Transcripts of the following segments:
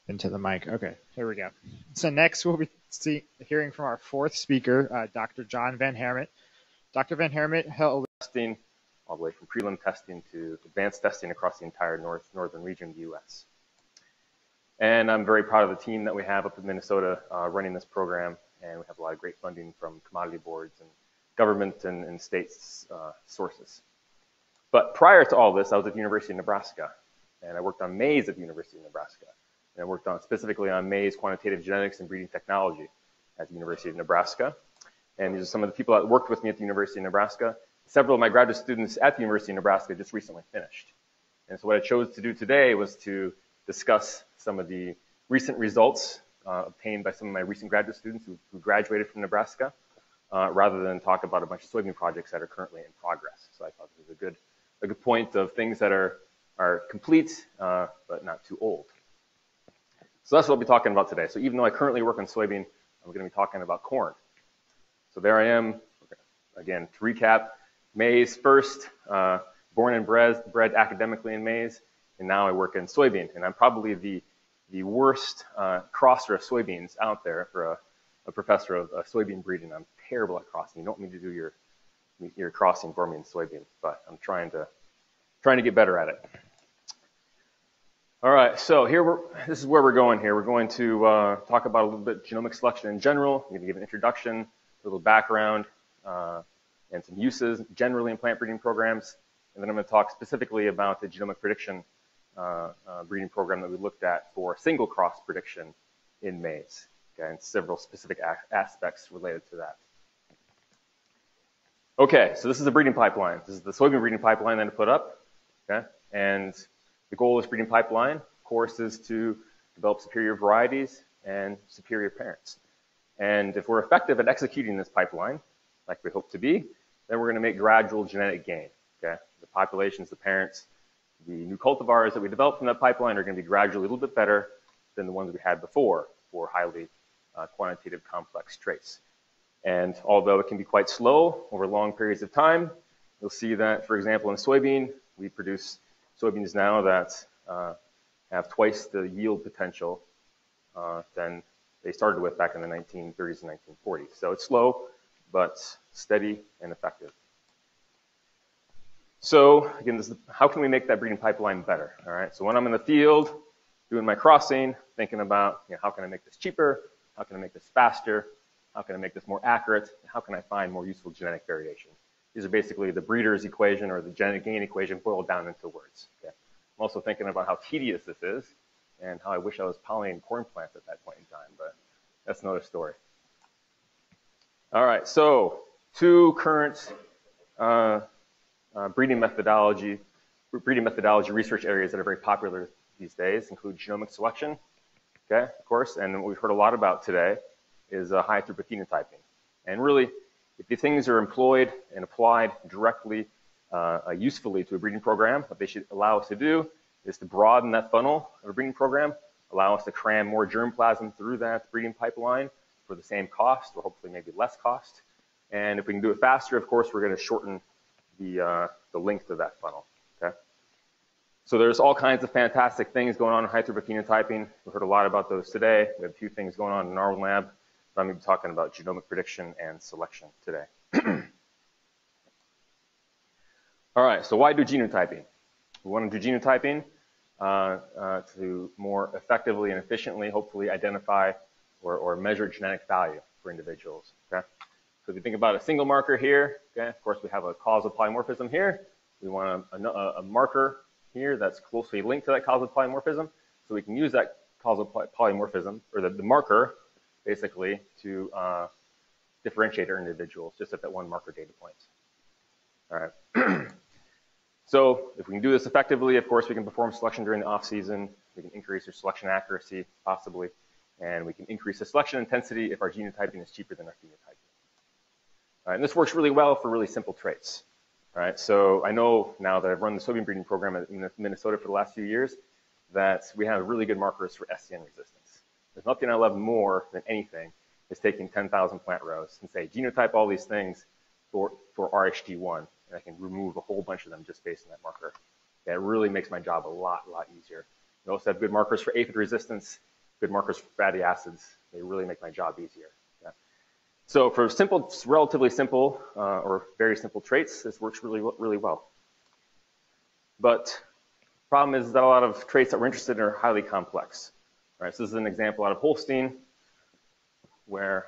into the mic. Okay, here we go. So next we'll be hearing from our fourth speaker, Dr. John Van Hermit. Dr. Van Hermit held testing all the way from prelim testing to advanced testing across the entire northern region of the U.S. And I'm very proud of the team that we have up in Minnesota running this program, and we have a lot of great funding from commodity boards and government and state sources. But prior to all this, I was at the University of Nebraska, and I worked on maize at the University of Nebraska. And I worked specifically on maize quantitative genetics and breeding technology at the University of Nebraska. And these are some of the people that worked with me at the University of Nebraska. Several of my graduate students at the University of Nebraska just recently finished. And so what I chose to do today was to discuss some of the recent results obtained by some of my recent graduate students who graduated from Nebraska, rather than talk about a bunch of soybean projects that are currently in progress. So I thought this was a good point of things that are complete, but not too old. So that's what I'll be talking about today. So even though I currently work on soybean, I'm going to be talking about corn. So there I am, again, to recap, maize first, born and bred academically in maize, and now I work in soybean. And I'm probably the worst crosser of soybeans out there for a professor of soybean breeding. I'm terrible at crossing. You don't need to do your crossing for me in soybean, but I'm trying to get better at it. All right, so this is where we're going here. We're going to talk about a little bit genomic selection in general. I'm going to give an introduction, a little background, and some uses generally in plant breeding programs. And then I'm going to talk specifically about the genomic prediction breeding program that we looked at for single cross prediction in maize, okay, and several specific aspects related to that. Okay, so this is the breeding pipeline. This is the soybean breeding pipeline that I put up, okay? And the goal of this breeding pipeline, of course, is to develop superior varieties and superior parents. And if we're effective at executing this pipeline, like we hope to be, then we're going to make gradual genetic gain, okay? The populations, the parents, the new cultivars that we develop from that pipeline are going to be gradually a little bit better than the ones we had before for highly quantitative complex traits. And although it can be quite slow over long periods of time, you'll see that, for example, in soybean, we produce soybeans now that have twice the yield potential than they started with back in the 1930s and 1940s. So it's slow, but steady and effective. So again, how can we make that breeding pipeline better? All right. So when I'm in the field doing my crossing, thinking about how can I make this cheaper? How can I make this faster? How can I make this more accurate? How can I find more useful genetic variation? These are basically the breeder's equation or the genetic gain equation boiled down into words. Okay? I'm also thinking about how tedious this is and how I wish I was pollinating corn plants at that point in time, but that's another story. All right, so two current breeding methodology research areas that are very popular these days include genomic selection, okay, of course, and what we've heard a lot about today is high throughput phenotyping. And really, if these things are employed and applied directly, usefully to a breeding program, what they should allow us to do is to broaden that funnel of a breeding program, allow us to cram more germplasm through that breeding pipeline for the same cost, or hopefully maybe less cost. And if we can do it faster, of course, we're going to shorten the length of that funnel, okay? So there's all kinds of fantastic things going on in high throughput phenotyping. We heard a lot about those today. We have a few things going on in our lab. I'm going to be talking about genomic prediction and selection today. All right, so why do genotyping? We want to do genotyping to more effectively and efficiently, hopefully, identify or measure genetic value for individuals, okay? So if you think about a single marker here, okay, of course, we have a causal polymorphism here. We want a marker here that's closely linked to that causal polymorphism, so we can use that causal polymorphism, or the marker, basically, to differentiate our individuals just at that one marker data point. All right. So if we can do this effectively, of course, we can perform selection during the off-season. We can increase our selection accuracy, possibly, and we can increase the selection intensity if our genotyping is cheaper than our phenotyping. All right, and this works really well for really simple traits. All right, so I know now that I've run the soybean breeding program in Minnesota for the last few years that we have really good markers for SCN resistance. There's nothing I love more than anything is taking 10,000 plant rows and say, genotype all these things for RHD1, and I can remove a whole bunch of them just based on that marker. That really makes my job a lot easier. We also have good markers for aphid resistance good markers for fatty acids. They really make my job easier. Yeah. So for simple, relatively simple or very simple traits, this works really, really well. But the problem is that a lot of traits that we're interested in are highly complex. Right? So this is an example out of Holstein where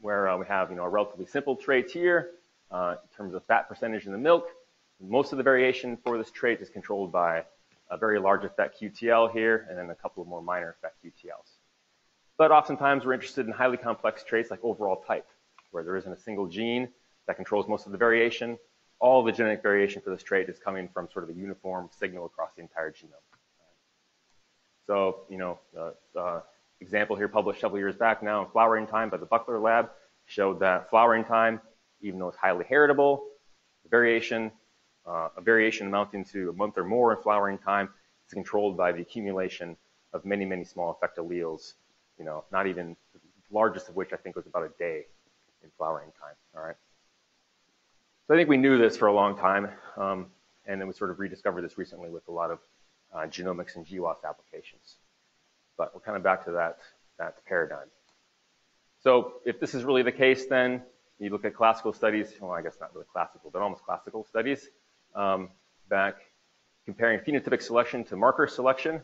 we have a relatively simple trait here in terms of fat percentage in the milk. Most of the variation for this trait is controlled by a very large effect QTL here, and then a couple of more minor effect QTLs. But oftentimes we're interested in highly complex traits like overall type, where there isn't a single gene that controls most of the variation. All the genetic variation for this trait is coming from sort of a uniform signal across the entire genome. So, example here published several years back now in flowering time by the Buckler lab showed that flowering time, even though it's highly heritable, a variation amounting to a month or more in flowering time is controlled by the accumulation of many, many small effect alleles, not even the largest of which I think was about a day in flowering time, all right? So I think we knew this for a long time, and then we sort of rediscovered this recently with a lot of genomics and GWAS applications. But we're kind of back to that paradigm. So if this is really the case, then you look at classical studies, well, I guess not really classical, but almost classical studies, back comparing phenotypic selection to marker selection.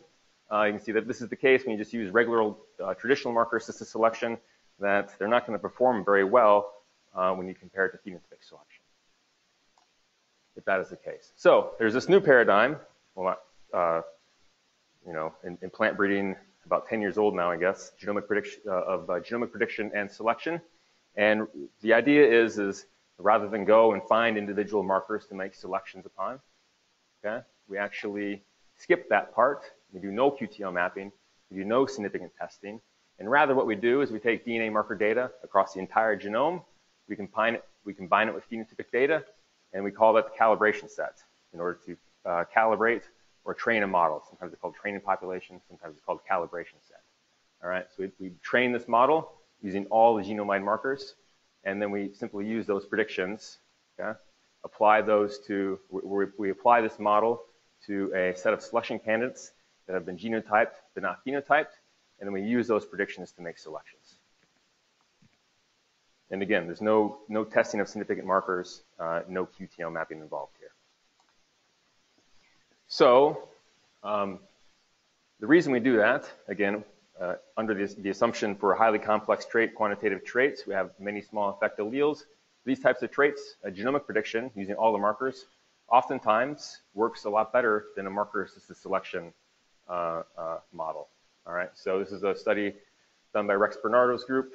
You can see that this is the case when you just use regular traditional marker assisted selection, that they're not going to perform very well when you compare it to phenotypic selection, if that is the case. So there's this new paradigm, in plant breeding, about 10 years old now, I guess, genomic prediction and selection. And the idea is rather than go and find individual markers to make selections upon, okay, we actually skip that part. We do no QTL mapping. We do no significant testing. And rather what we do is we take DNA marker data across the entire genome. We combine it with phenotypic data, and we call that the calibration set in order to calibrate or train a model. Sometimes it's called training population. Sometimes it's called calibration set. All right, so we train this model using all the genome-wide markers, and then we simply use those predictions, okay, apply those to, we apply this model to a set of selection candidates that have been genotyped but not phenotyped, and then we use those predictions to make selections. And again, there's no testing of significant markers, no QTL mapping involved here. So the reason we do that, again, under the assumption for a highly complex trait, quantitative traits, we have many small effect alleles. These types of traits, a genomic prediction using all the markers, oftentimes works a lot better than a marker-assisted selection model. All right, so this is a study done by Rex Bernardo's group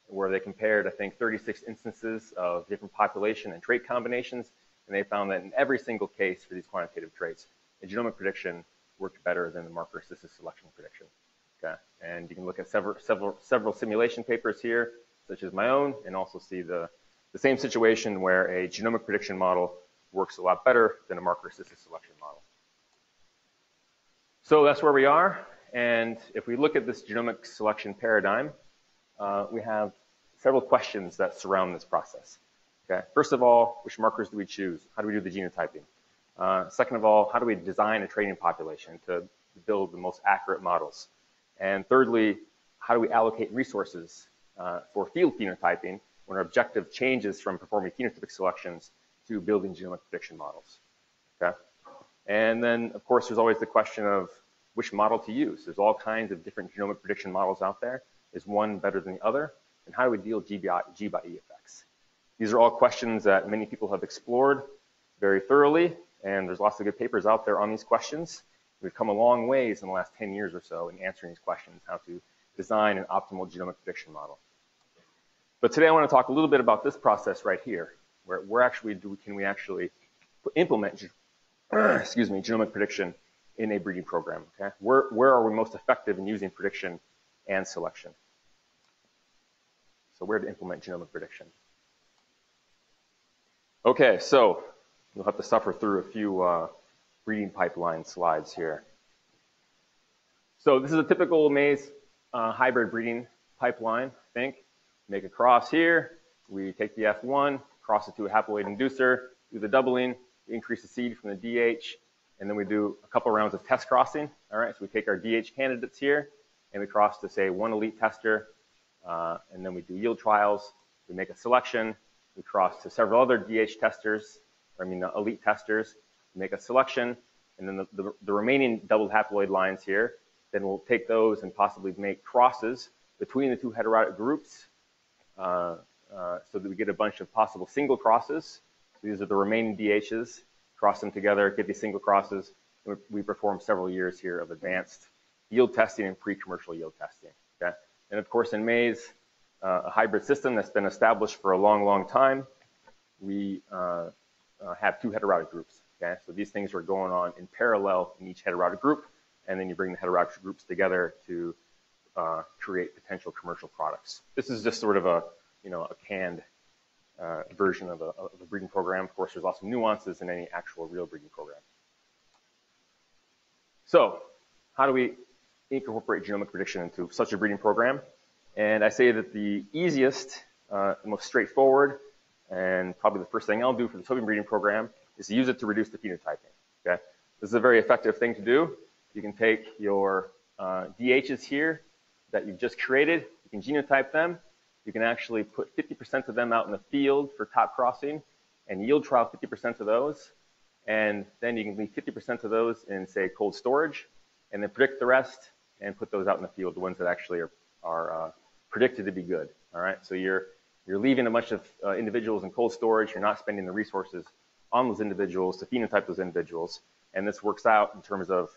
where they compared, I think, 36 instances of different population and trait combinations, and they found that in every single case for these quantitative traits, a genomic prediction worked better than the marker-assisted selection prediction. Okay, and you can look at several simulation papers here, such as my own, and also see the same situation where a genomic prediction model works a lot better than a marker-assisted selection model. So that's where we are, and if we look at this genomic selection paradigm, we have several questions that surround this process. Okay, first of all, which markers do we choose? How do we do the genotyping? Second of all, how do we design a training population to build the most accurate models? And thirdly, how do we allocate resources for field phenotyping when our objective changes from performing phenotypic selections to building genomic prediction models? Okay, and then of course there's always the question of which model to use. There's all kinds of different genomic prediction models out there. Is one better than the other? And how do we deal with G by E effects? These are all questions that many people have explored very thoroughly, and there's lots of good papers out there on these questions. We've come a long ways in the last 10 years or so in answering these questions, how to design an optimal genomic prediction model. But today I want to talk a little bit about this process right here, where can we actually implement genomic prediction in a breeding program, okay? Where are we most effective in using prediction and selection? So where to implement genomic prediction? Okay, so you'll have to suffer through a few breeding pipeline slides here. So this is a typical maize hybrid breeding pipeline, I think. Make a cross here. We take the F1, cross it to a haploid inducer, do the doubling, we increase the seed from the DH, and then we do a couple rounds of test crossing. All right, so we take our DH candidates here, and we cross to, say, one elite tester, and then we do yield trials, we make a selection, we cross to several other DH testers, elite testers, we make a selection, and then the remaining doubled haploid lines here, then we'll take those and possibly make crosses between the two heterotic groups so that we get a bunch of possible single crosses. So these are the remaining DHs, cross them together, get these single crosses, and we perform several years here of advanced yield testing and pre-commercial yield testing. Okay? And of course, in maize, a hybrid system that's been established for a long, long time, we have two heterotic groups. Okay? So these things are going on in parallel in each heterotic group, and then you bring the heterotic groups together to create potential commercial products. This is just sort of a canned version of a breeding program. Of course, there's lots of nuances in any actual real breeding program. So how do we incorporate genomic prediction into such a breeding program? And I say that the easiest, most straightforward, and probably the first thing I'll do for the soybean breeding program is to use it to reduce the phenotyping. Okay? This is a very effective thing to do. You can take your DHs here that you've just created, you can genotype them. You can actually put 50% of them out in the field for top crossing and yield trial 50% of those. And then you can leave 50% of those in, say, cold storage, and then predict the rest and put those out in the field, the ones that actually are predicted to be good. All right, so you're leaving a bunch of individuals in cold storage. You're not spending the resources on those individuals to phenotype those individuals. And this works out in terms of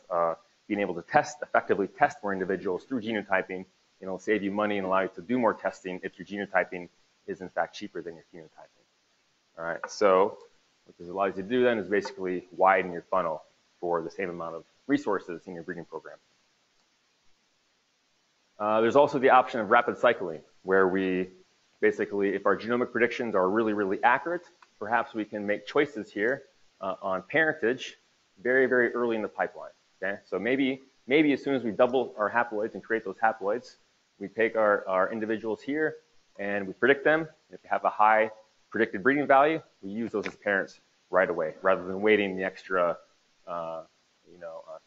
being able to effectively test more individuals through genotyping. It'll save you money and allow you to do more testing if your genotyping is in fact cheaper than your phenotyping. All right, so what this allows you to do then is basically widen your funnel for the same amount of resources in your breeding program. There's also the option of rapid cycling, where we basically, if our genomic predictions are really, really accurate, perhaps we can make choices here on parentage very, very early in the pipeline. Okay, so maybe as soon as we double our haploids and create those haploids, we take our individuals here and we predict them. If they have a high predicted breeding value, we use those as parents right away, rather than waiting the extra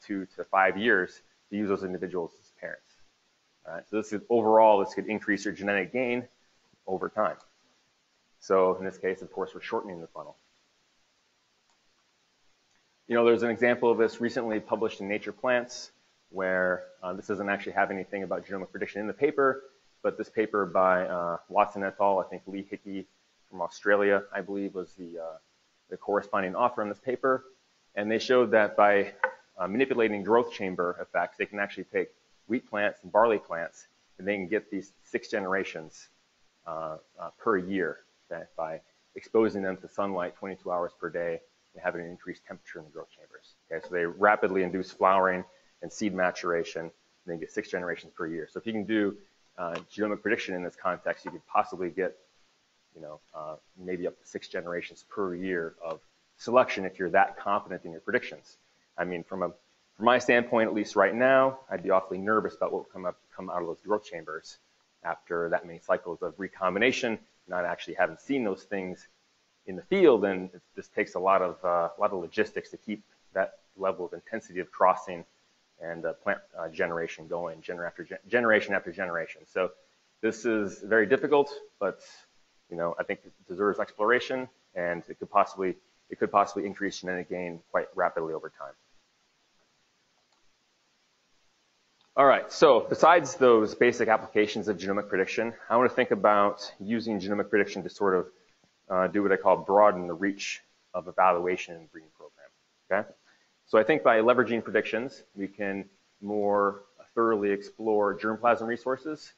2 to 5 years to use those individuals as parents. All right, so this could increase your genetic gain over time. So in this case, of course, we're shortening the funnel. There's an example of this recently published in Nature Plants, where this doesn't actually have anything about genomic prediction in the paper, but this paper by Watson et al., I think Lee Hickey from Australia, I believe, was the corresponding author on this paper. And they showed that by manipulating growth chamber effects, they can actually take wheat plants and barley plants, and they can get these 6 generations per year, okay, by exposing them to sunlight 22 hours per day and having an increased temperature in the growth chambers. Okay, so they rapidly induce flowering and seed maturation, and then get 6 generations per year. So if you can do genomic prediction in this context, you could possibly get, maybe up to 6 generations per year of selection if you're that confident in your predictions. I mean, from my standpoint, at least right now, I'd be awfully nervous about what will come out of those growth chambers after that many cycles of recombination, not actually having seen those things in the field, and it just takes a lot of logistics to keep that level of intensity of crossing and plant generation going, generation after generation. So this is very difficult, but I think it deserves exploration, and it could possibly increase genetic gain quite rapidly over time. All right, so besides those basic applications of genomic prediction, I want to think about using genomic prediction to sort of do what I call broaden the reach of evaluation in the breeding program. Okay, so I think by leveraging predictions, we can more thoroughly explore germplasm resources.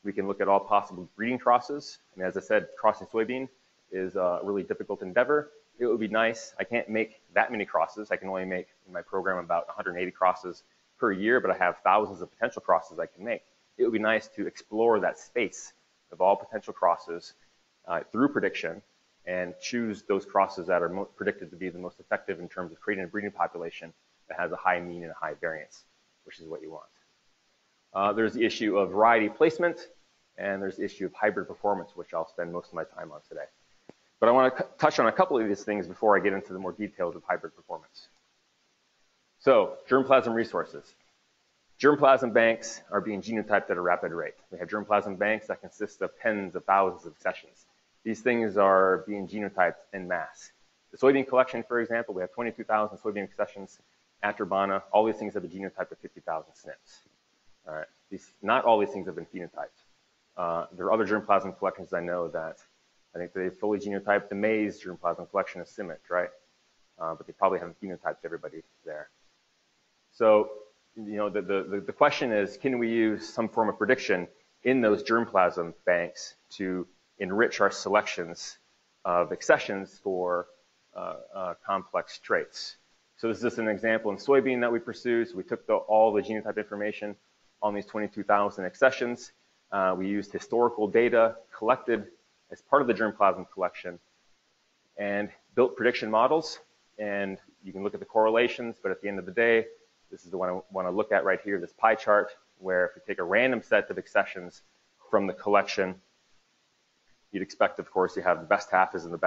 We can look at all possible breeding crosses. And as I said, crossing soybean is a really difficult endeavor. It would be nice. I can't make that many crosses. I can only make in my program about 180 crosses per year, but I have thousands of potential crosses I can make. It would be nice to explore that space of all potential crosses through prediction and choose those crosses that are predicted to be the most effective in terms of creating a breeding population that has a high mean and a high variance, which is what you want. There's the issue of variety placement, and there's the issue of hybrid performance, which I'll spend most of my time on today. But I want to touch on a couple of these things before I get into the more details of hybrid performance. So, germplasm resources. Germplasm banks are being genotyped at a rapid rate. We have germplasm banks that consist of tens of thousands of accessions. These things are being genotyped en masse. The soybean collection, for example, we have 22,000 soybean accessions at Urbana. All these things have a genotype of 50,000 SNPs. All right. Not all these things have been phenotyped. There are other germplasm collections I know that I think they fully genotyped. The maize germplasm collection is simic, right? But they probably haven't phenotyped everybody there. So, the question is, can we use some form of prediction in those germplasm banks to enrich our selections of accessions for complex traits? So this is just an example in soybean that we pursued. So we took all the genotype information on these 22,000 accessions. We used historical data collected as part of the germplasm collection and built prediction models. And you can look at the correlations, but at the end of the day, this is the one I want to look at right here, this pie chart, where if we take a random set of accessions from the collection, you'd expect, of course, you have the best half is in the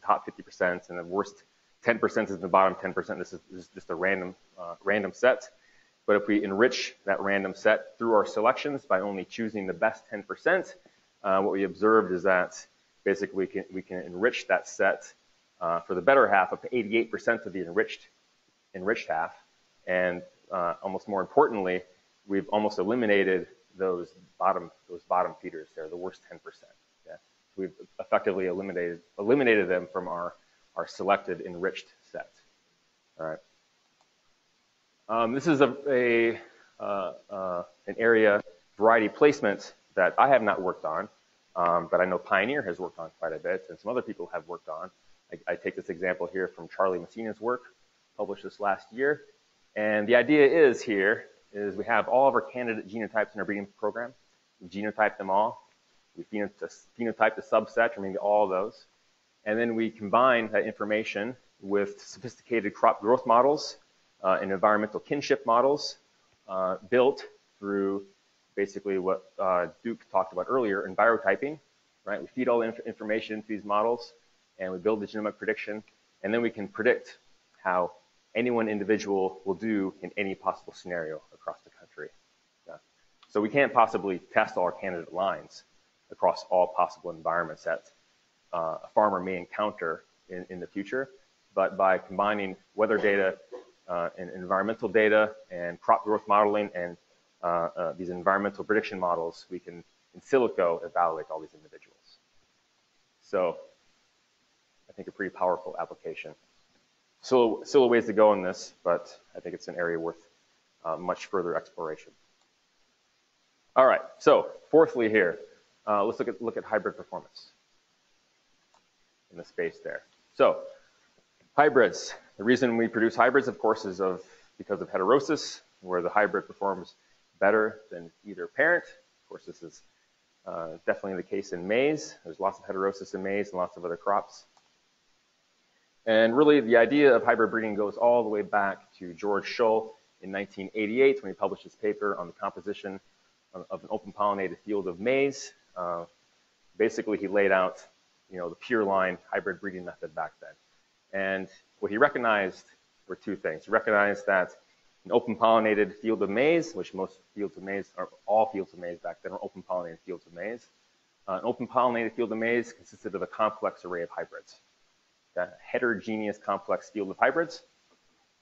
top 50%, and the worst 10% is in the bottom 10%. This is just a random set. But if we enrich that random set through our selections by only choosing the best 10%, what we observed is that basically we can enrich that set for the better half up to 88% of the enriched half. And almost more importantly, we've almost eliminated those bottom feeders there, the worst 10%. Yeah? So we've effectively eliminated them from our selected enriched set. All right. This is an area variety placement that I have not worked on, but I know Pioneer has worked on quite a bit, and some other people have worked on. I take this example here from Charlie Messina's work, published this last year. And the idea is we have all of our candidate genotypes in our breeding program. We genotype them all. We phenotype the subset, or maybe all of those. And then we combine that information with sophisticated crop growth models and environmental kinship models built through basically what Duke talked about earlier, envirotyping, right? We feed all the information into these models, and we build the genomic prediction, and then we can predict how any one individual will do in any possible scenario across the country. Yeah. So we can't possibly test all our candidate lines across all possible environments that a farmer may encounter in the future, but by combining weather data and environmental data and crop growth modeling and these environmental prediction models, we can in silico evaluate all these individuals. So I think a pretty powerful application. Still a ways to go in this, but I think it's an area worth much further exploration. All right, so fourthly here, let's look at hybrid performance in the space there. So hybrids, the reason we produce hybrids, of course, is because of heterosis, where the hybrid performs better than either parent. Of course, this is definitely the case in maize. There's lots of heterosis in maize and lots of other crops. And really, the idea of hybrid breeding goes all the way back to George Shull in 1988 when he published his paper on the composition of an open pollinated field of maize. Basically, he laid out, the pure line hybrid breeding method back then. And what he recognized were two things. He recognized that an open pollinated field of maize, which most fields of maize, or all fields of maize back then are open pollinated fields of maize. An open pollinated field of maize consisted of a complex array of hybrids. A heterogeneous complex field of hybrids.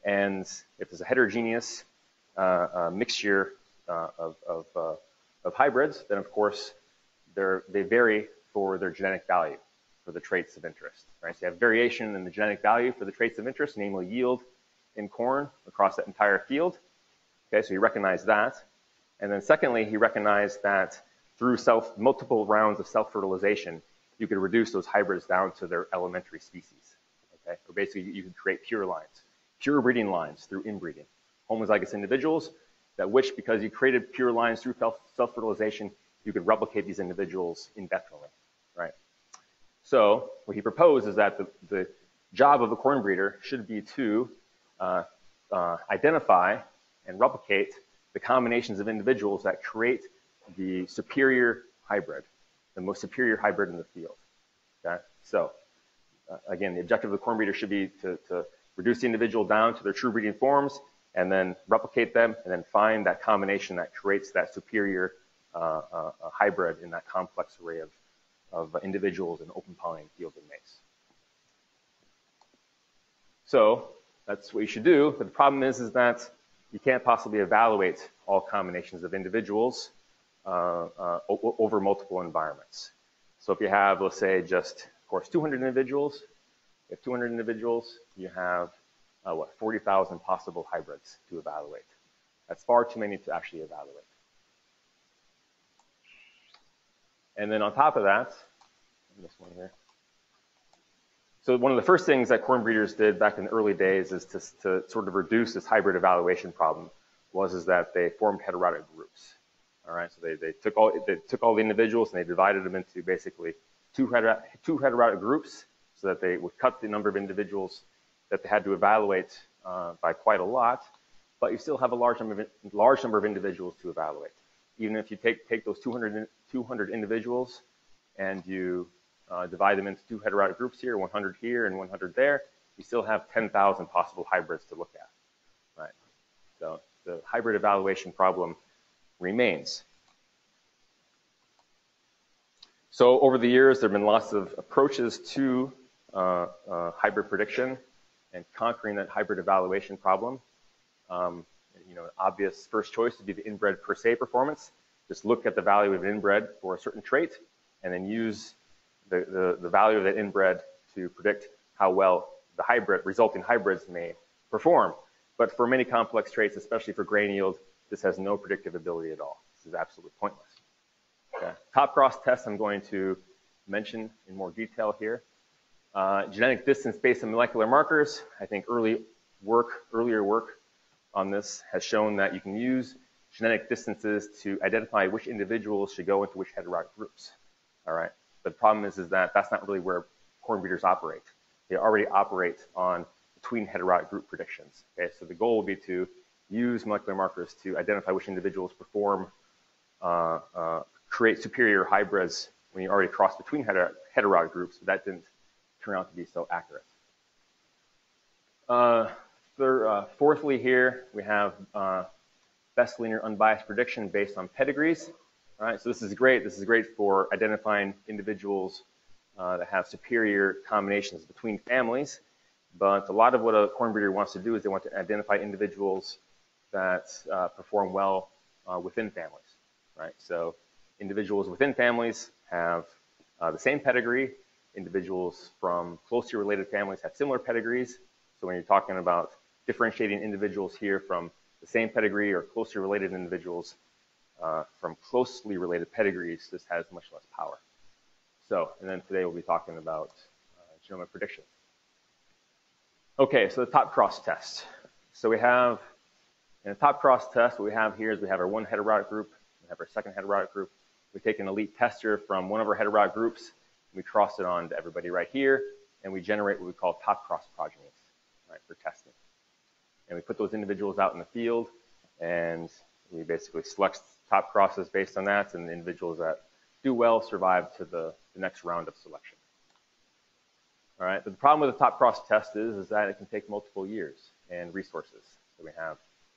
And if there's a heterogeneous mixture of hybrids, then of course they vary for their genetic value for the traits of interest. Right? So you have variation in the genetic value for the traits of interest, namely yield in corn across that entire field. Okay, so he recognized that. And then secondly, he recognized that through multiple rounds of self-fertilization, you could reduce those hybrids down to their elementary species. Okay? Or basically, you could create pure lines, pure breeding lines through inbreeding. Homozygous individuals because you created pure lines through self-fertilization, you could replicate these individuals indefinitely, right? So what he proposed is that the job of a corn breeder should be to identify and replicate the combinations of individuals that create the superior hybrid, the most superior hybrid in the field. Okay? So again, the objective of the corn breeder should be to reduce the individual down to their true breeding forms and then replicate them, and then find that combination that creates that superior hybrid in that complex array of individuals in open pollinating fields and maze. So that's what you should do, but the problem is that you can't possibly evaluate all combinations of individuals over multiple environments. So if you have, let's say, just, of course, 200 individuals, you have 200 individuals, you have, 40,000 possible hybrids to evaluate. That's far too many to actually evaluate. And then on top of that, this one here. So one of the first things that corn breeders did back in the early days is to sort of reduce this hybrid evaluation problem is that they formed heterotic groups. All right, so they took all the individuals and they divided them into basically two heterotic groups so that they would cut the number of individuals that they had to evaluate by quite a lot, but you still have a large number of individuals to evaluate. Even if you take those 200 individuals and you divide them into two heterotic groups here, 100 here and 100 there, you still have 10,000 possible hybrids to look at, right? So the hybrid evaluation problem remains. So over the years, there have been lots of approaches to hybrid prediction and conquering that hybrid evaluation problem. You know, an obvious first choice would be the inbred per se performance. Just look at the value of an inbred for a certain trait and then use the value of that inbred to predict how well the resulting hybrids may perform. But for many complex traits, especially for grain yield, this has no predictive ability at all. This is absolutely pointless. Okay. Top cross test I'm going to mention in more detail here. Genetic distance based on molecular markers. I think earlier work on this has shown that you can use genetic distances to identify which individuals should go into which heterotic groups. All right. But the problem is that that's not really where corn breeders operate. They already operate on between heterotic group predictions. Okay. So the goal would be to use molecular markers to identify which individuals create superior hybrids when you already cross between heterotic groups, but that didn't turn out to be so accurate. Fourthly here, we have best linear unbiased prediction based on pedigrees. All right, so this is great. This is great for identifying individuals that have superior combinations between families. But a lot of what a corn breeder wants to do is they want to identify individuals that perform well within families, right? So individuals within families have the same pedigree. Individuals from closely related families have similar pedigrees. So when you're talking about differentiating individuals here from the same pedigree or closely related individuals from closely related pedigrees, this has much less power. So, and then today we'll be talking about genomic prediction. Okay, so the top cross test. So we have, in the top cross test, what we have here is we have our one heterotic group, we have our second heterotic group. We take an elite tester from one of our heterotic groups, we cross it on to everybody right here, and we generate what we call top cross progenies, right, for testing. And we put those individuals out in the field, and we basically select top crosses based on that, and the individuals that do well survive to the next round of selection. All right, but the problem with the top cross test is that it can take multiple years and resources. So we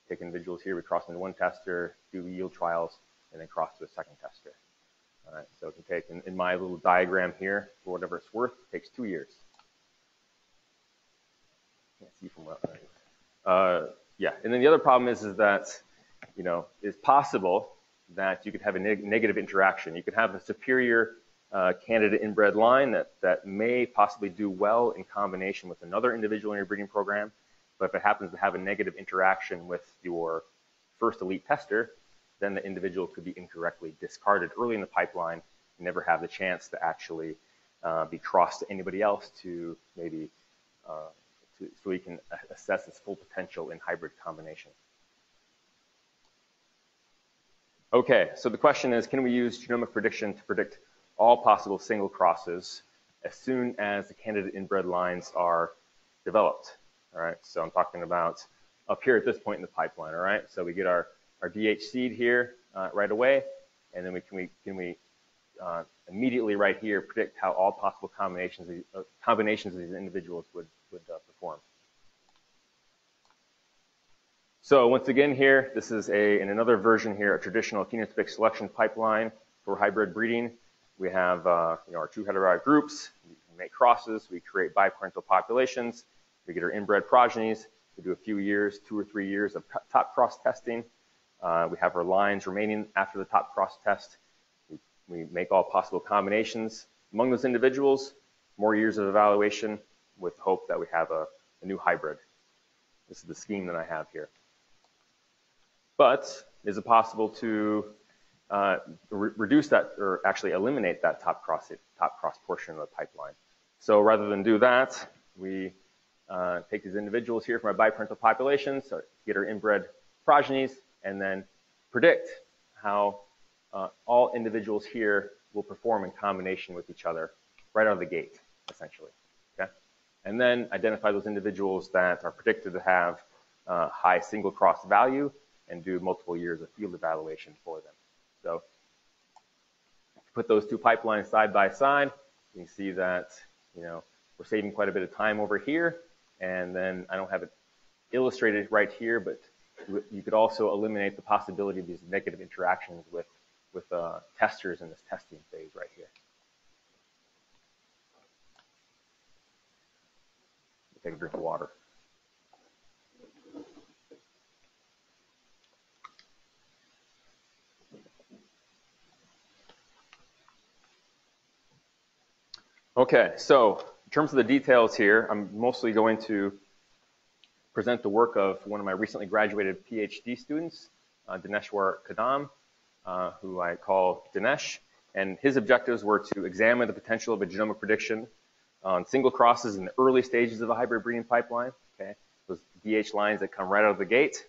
take individuals here, we cross into one tester, do yield trials, and then cross to a second tester. All right, so it can take, in my little diagram here, for whatever it's worth, it takes 2 years. Can't see from what. Yeah, and then the other problem is that, you know, it's possible that you could have a negative interaction. You could have a superior candidate inbred line that may possibly do well in combination with another individual in your breeding program, but if it happens to have a negative interaction with your first elite tester, then the individual could be incorrectly discarded early in the pipeline and never have the chance to actually be crossed to anybody else to maybe so we can assess its full potential in hybrid combination. Okay, so the question is, can we use genomic prediction to predict all possible single crosses as soon as the candidate inbred lines are developed? All right, so I'm talking about up here at this point in the pipeline, all right? So we get our DH seed here right away, and then can we immediately right here predict how all possible combinations of these individuals would perform. So once again here, this is in another version here, a traditional phenotypic selection pipeline for hybrid breeding. We have our two heterotic groups. We make crosses. We create biparental populations. We get our inbred progenies. We do a few years, 2 or 3 years of top cross testing. We have our lines remaining after the top cross test. We make all possible combinations among those individuals, more years of evaluation with hope that we have a new hybrid. This is the scheme that I have here. But is it possible to reduce that, or actually eliminate that top cross portion of the pipeline? So rather than do that, we take these individuals here from our biparental populations, get our inbred progenies, and then predict how all individuals here will perform in combination with each other right out of the gate, essentially. Okay? And then identify those individuals that are predicted to have high single cross value and do multiple years of field evaluation for them. So put those two pipelines side by side, you can see that we're saving quite a bit of time over here. And then I don't have it illustrated right here, but you could also eliminate the possibility of these negative interactions with testers in this testing phase right here. Take a drink of water. Okay, so in terms of the details here, I'm mostly going to present the work of one of my recently graduated PhD students, Dineshwar Kadam, who I call Dinesh. And his objectives were to examine the potential of a genomic prediction on single crosses in the early stages of a hybrid breeding pipeline, okay, those DH lines that come right out of the gate,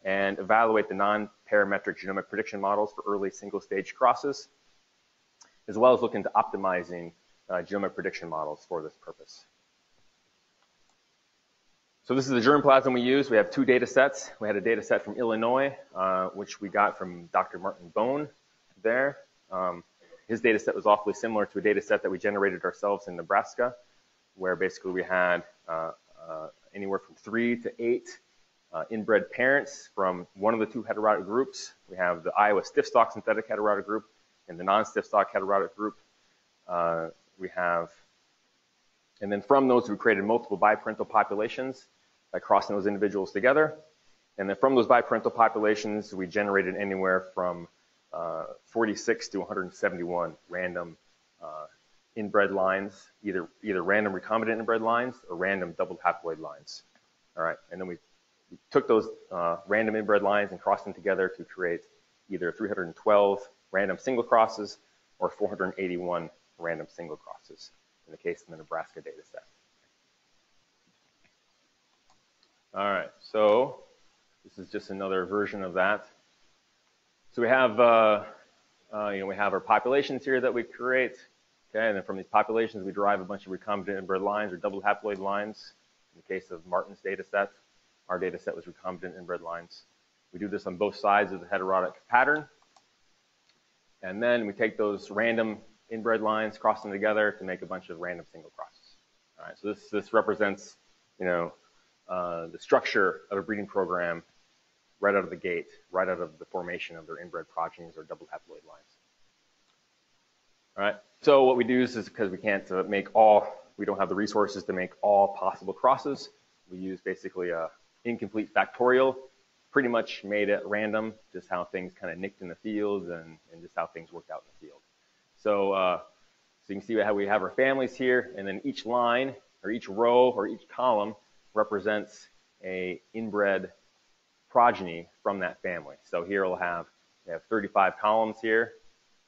and evaluate the non-parametric genomic prediction models for early single-stage crosses, as well as look into optimizing genomic prediction models for this purpose. So this is the germplasm we use. We have 2 data sets. We had a data set from Illinois, which we got from Dr. Martin Bone there. His data set was awfully similar to a data set that we generated ourselves in Nebraska, where basically we had anywhere from 3 to 8 inbred parents from one of the 2 heterotic groups. We have the Iowa stiff-stalk synthetic heterotic group and the non-stiff-stalk heterotic group. And then from those, we created multiple biparental populations by crossing those individuals together. And then from those biparental populations, we generated anywhere from 46 to 171 random inbred lines, either random recombinant inbred lines or random double haploid lines. All right, and then we took those random inbred lines and crossed them together to create either 312 random single crosses or 481 random single crosses in the case of the Nebraska data set. All right, so this is just another version of that. So we have, we have our populations here that we create, okay, and then from these populations we derive a bunch of recombinant inbred lines or double haploid lines. In the case of Martin's data set, our data set was recombinant inbred lines. We do this on both sides of the heterotic pattern, and then we take those random inbred lines, cross them together to make a bunch of random single crosses. All right, so this represents, the structure of a breeding program right out of the gate, right out of the formation of their inbred progenies or double haploid lines. All right, so what we do is because we can't we don't have the resources to make all possible crosses, we use basically a incomplete factorial, pretty much made at random, just how things kind of nicked in the field and just how things worked out in the field. So you can see how we have our families here, and then each line or each row or each column represents a inbred progeny from that family. So here we have 35 columns here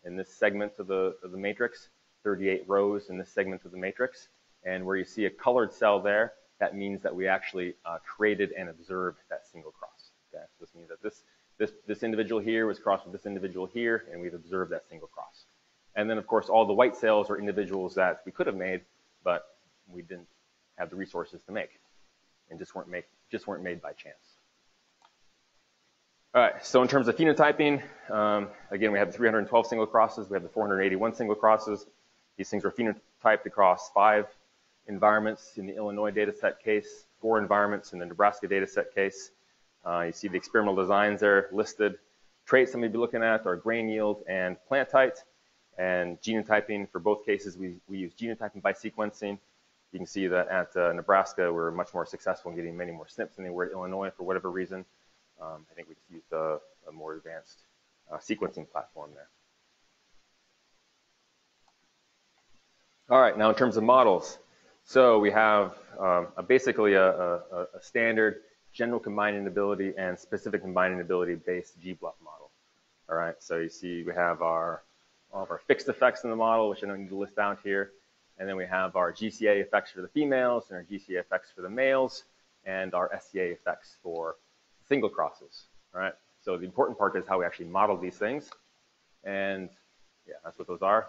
in this segment of the matrix, 38 rows in this segment of the matrix, and where you see a colored cell there, that means that we actually created and observed that single cross. Okay? So this means that this individual here was crossed with this individual here, and we've observed that single cross. And then, of course, all the white cells are individuals that we could have made, but we didn't have the resources to make, and just weren't made by chance. All right, so in terms of phenotyping, again, we have the 312 single crosses. We have the 481 single crosses. These things are phenotyped across 5 environments in the Illinois data set case, 4 environments in the Nebraska data set case. You see the experimental designs there listed. Traits that we'd be looking at are grain yield and plant height. And genotyping, for both cases, we use genotyping by sequencing. You can see that at Nebraska, we're much more successful in getting many more SNPs than they were at Illinois for whatever reason. I think we just used a more advanced sequencing platform there. All right, now in terms of models. So we have basically a standard general combining ability and specific combining ability based GBLUP model. All right, so you see we have all of our fixed effects in the model, which I don't need to list out here. And then we have our GCA effects for the females and our GCA effects for the males and our SCA effects for single crosses. All right, so the important part is how we actually model these things. And yeah, that's what those are.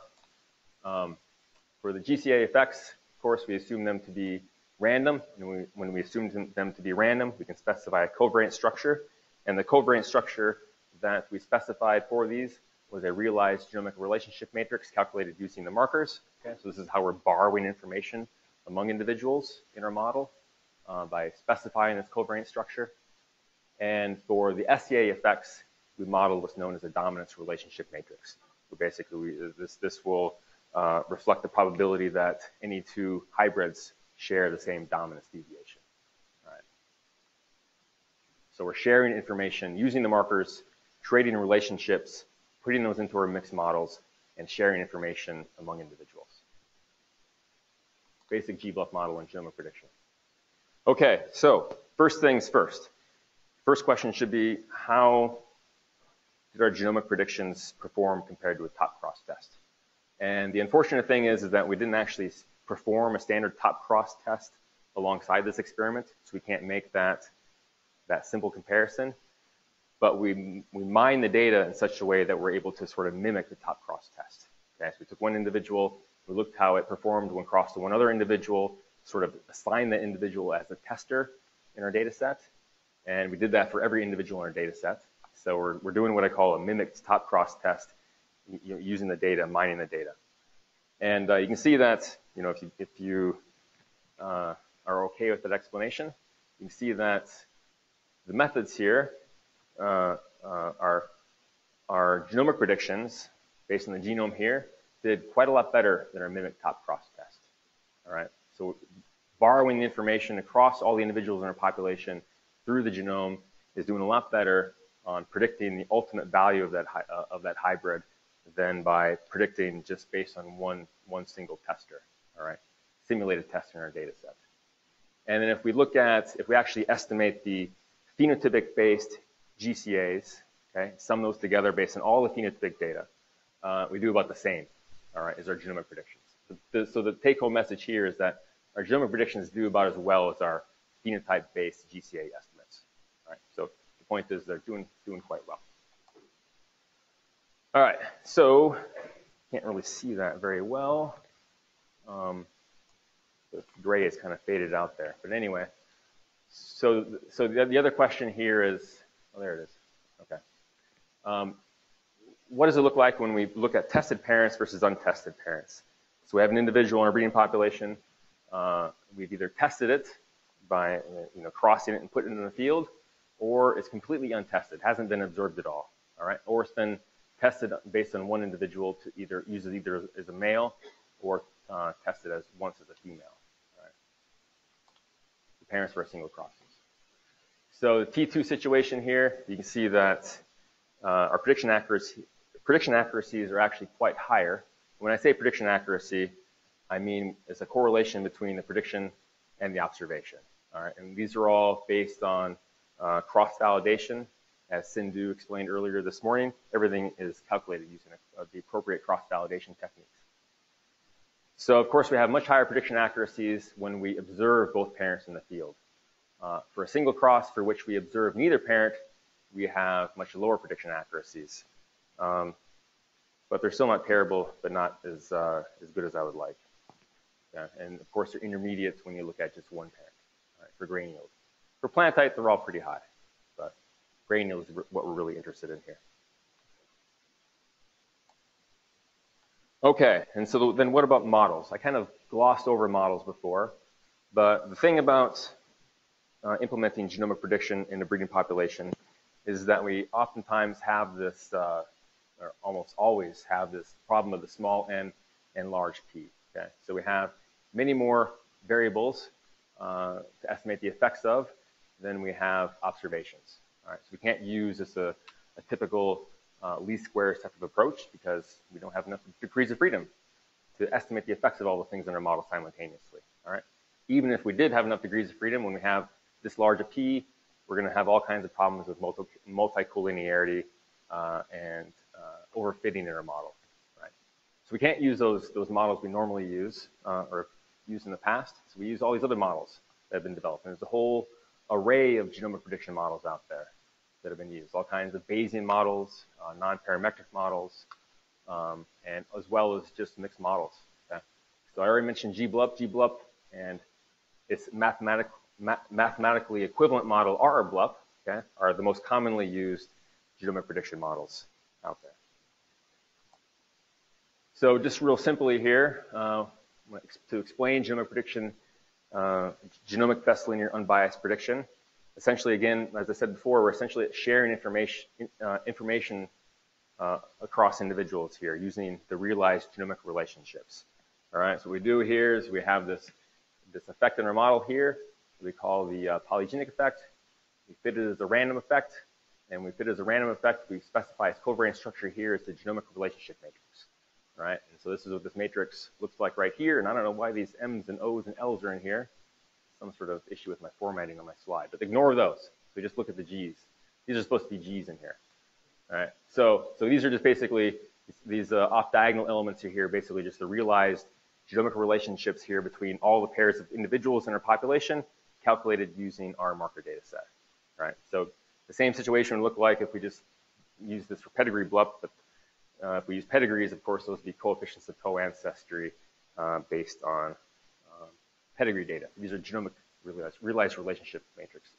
For the GCA effects, of course, we assume them to be random. And when we assume them to be random, we can specify a covariant structure. And the covariant structure that we specified for these was a realized genomic relationship matrix calculated using the markers. Okay, so this is how we're borrowing information among individuals in our model by specifying this covariant structure. And for the SCA effects, we model what's known as a dominance relationship matrix. So basically, this will reflect the probability that any two hybrids share the same dominance deviation. All right. So we're sharing information using the markers, creating relationships, putting those into our mixed models, and sharing information among individuals. Basic GBLUP model and genomic prediction. Okay, so first things first. First question should be, how did our genomic predictions perform compared to a top cross test? And the unfortunate thing is that we didn't actually perform a standard top cross test alongside this experiment, so we can't make that simple comparison. But we mine the data in such a way that we're able to sort of mimic the top cross test. Okay, so we took one individual, we looked how it performed when crossed to one other individual, sort of assigned the individual as a tester in our data set. And we did that for every individual in our data set. So we're doing what I call a mimicked top cross test, using the data, mining the data. And you can see that, if you are okay with that explanation, you can see that the methods here our genomic predictions based on the genome here did quite a lot better than our mimic top cross test. All right, so borrowing the information across all the individuals in our population through the genome is doing a lot better on predicting the ultimate value of that hybrid than by predicting just based on one single tester. All right, simulated tester in our data set. And then if we actually estimate the phenotypic-based GCAs, okay, sum those together based on all the phenotypic data, we do about the same, all right, as our genomic predictions. So the take-home message here is that our genomic predictions do about as well as our phenotype-based GCA estimates. All right, so the point is they're doing quite well. All right, so can't really see that very well. The gray is kind of faded out there, but anyway. So the other question here is, oh, there it is. Okay. What does it look like when we look at tested parents versus untested parents? So we have an individual in our breeding population. We've either tested it by crossing it and putting it in the field, or it's completely untested, hasn't been observed at all. All right, or it's been tested based on one individual to either as a male or tested once as a female. All right. The parents for a single crosses. So the T2 situation here, you can see that our prediction accuracies are actually quite higher. When I say prediction accuracy, I mean it's a correlation between the prediction and the observation. All right, and these are all based on cross-validation. As Sindhu explained earlier this morning, everything is calculated using the appropriate cross-validation techniques. So of course we have much higher prediction accuracies when we observe both parents in the field. For a single cross for which we observe neither parent, we have much lower prediction accuracies. But they're still not terrible, but not as good as I would like. Yeah, and of course they're intermediates when you look at just one parent, right, for grain yield. For plant height, they're all pretty high, but grain yield is what we're really interested in here. Okay, and so then what about models? I kind of glossed over models before, but the thing about implementing genomic prediction in the breeding population is that we oftentimes have this, or almost always have this problem of the small n and large p. Okay, so we have many more variables to estimate the effects of than we have observations. All right, so we can't use this a typical least squares type of approach because we don't have enough degrees of freedom to estimate the effects of all the things in our model simultaneously. All right, even if we did have enough degrees of freedom, when we have this large a p, we're going to have all kinds of problems with multi-collinearity and overfitting in our model. Right, so we can't use those models we normally use or used in the past. So we use all these other models that have been developed. And there's a whole array of genomic prediction models out there that have been used. All kinds of Bayesian models, non-parametric models, and as well as just mixed models. Okay? So I already mentioned GBLUP, and its mathematically equivalent model RBLUP, okay, are the most commonly used genomic prediction models out there. So just real simply here, to explain genomic prediction, genomic best linear unbiased prediction. Essentially, again, as I said before, we're essentially sharing information across individuals here using the realized genomic relationships. All right, so what we do here is we have this effect in our model here we call the polygenic effect. We fit it as a random effect, and we fit it as a random effect. We specify its covariance structure here as the genomic relationship matrix. Right, and so this is what this matrix looks like right here, and I don't know why these M's and O's and L's are in here. Some sort of issue with my formatting on my slide, but ignore those. So just look at the G's. These are supposed to be G's in here. All right, so these are just basically these off-diagonal elements are here, basically just the realized genomic relationships here between all the pairs of individuals in our population, calculated using our marker data set. Right, so the same situation would look like if we just use this for pedigree BLUP, but if we use pedigrees, of course, those would be coefficients of co-ancestry based on pedigree data. These are genomic realized relationship matrix